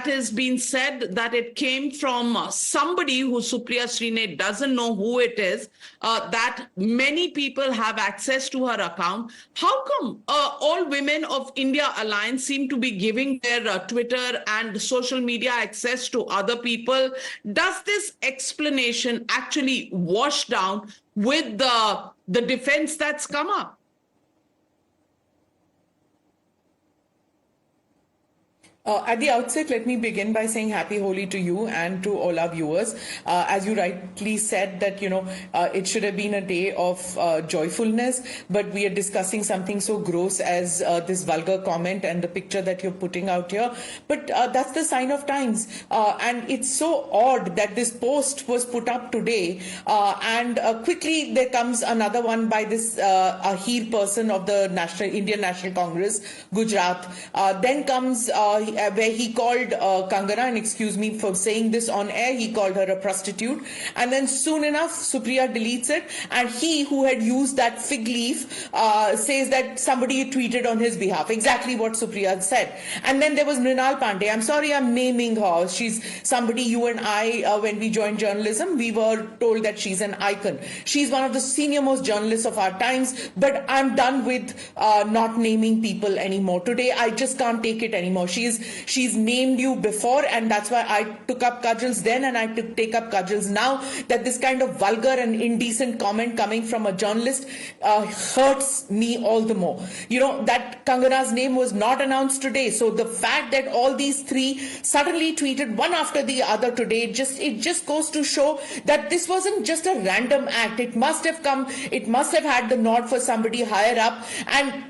is being said that it came from somebody who Supriya Shrinate doesn't know who it is, that many people have access to her account. How come all women of India Alliance seem to be giving their Twitter and social media access to other people? Does this explanation actually wash down with the defense that's come up? At the outset, let me begin by saying happy Holi to you and to all our viewers. As you rightly said that, it should have been a day of joyfulness, but we are discussing something so gross as this vulgar comment and the picture that you're putting out here. But that's the sign of times. And it's so odd that this post was put up today and quickly there comes another one by this Ahir person of the Indian National Congress, Gujarat. Then comes where he called Kangana, and excuse me for saying this on air, he called her a prostitute. And then soon enough, Supriya deletes it. And he who had used that fig leaf says that somebody tweeted on his behalf. Exactly what Supriya said. And then there was Mrinal Pandey. I'm sorry I'm naming her. She's somebody you and I, when we joined journalism, we were told that she's an icon. She's one of the senior most journalists of our times. But I'm done with not naming people anymore. Today, I just can't take it anymore. She's named you before, and that's why I took up cudgels then and I take up cudgels now, that this kind of vulgar and indecent comment coming from a journalist hurts me all the more. That Kangana's name was not announced today. So the fact that all these three suddenly tweeted one after the other today, it just goes to show that this wasn't just a random act. It must have had the nod for somebody higher up. And,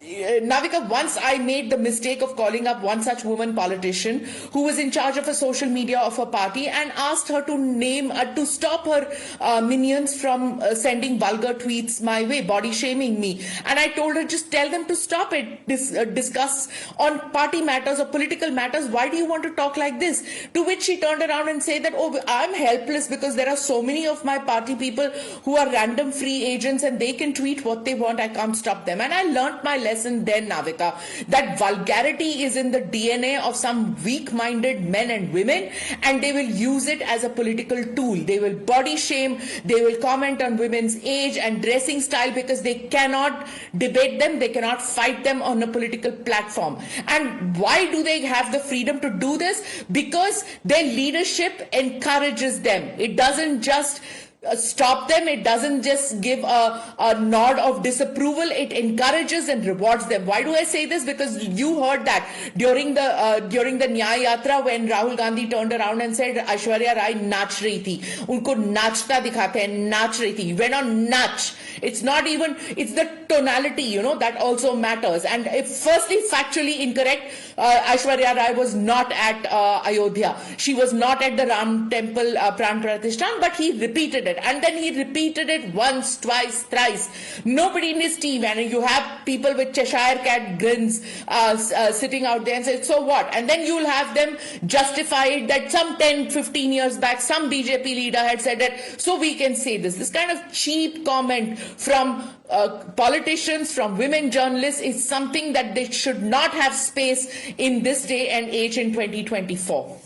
Navika, once I made the mistake of calling up one such woman politician who was in charge of a social media of a party and asked her to stop her minions from sending vulgar tweets my way, body shaming me. And I told her, just tell them to stop it, discuss on party matters or political matters. Why do you want to talk like this? To which she turned around and said that, oh, I'm helpless because there are so many of my party people who are random free agents and they can tweet what they want. I can't stop them. And I learnt my lesson then, Navika, that vulgarity is in the DNA of some weak-minded men and women, and they will use it as a political tool. They will body shame, they will comment on women's age and dressing style because they cannot debate them, they cannot fight them on a political platform. And why do they have the freedom to do this? Because their leadership encourages them. It doesn't just stop them. It doesn't just give a nod of disapproval. It encourages and rewards them. Why do I say this? Because you heard that during the Nyaya Yatra when Rahul Gandhi turned around and said Aishwarya Rai naach rahi thi. Unko naachta dikhate hain, naach rahi thi. When on naach, it's the tonality, that also matters. And if firstly factually incorrect, Aishwarya Rai was not at Ayodhya. She was not at the Ram Temple Pran Pratishthan, but he repeated it. And then he repeated it once, twice, thrice. Nobody in his team, and you have people with Cheshire cat grins sitting out there and say, so what? And then you'll have them justify it that some 10, 15 years back, some BJP leader had said that, so we can say this. This kind of cheap comment from politicians, from women journalists is something that they should not have space in this day and age in 2024.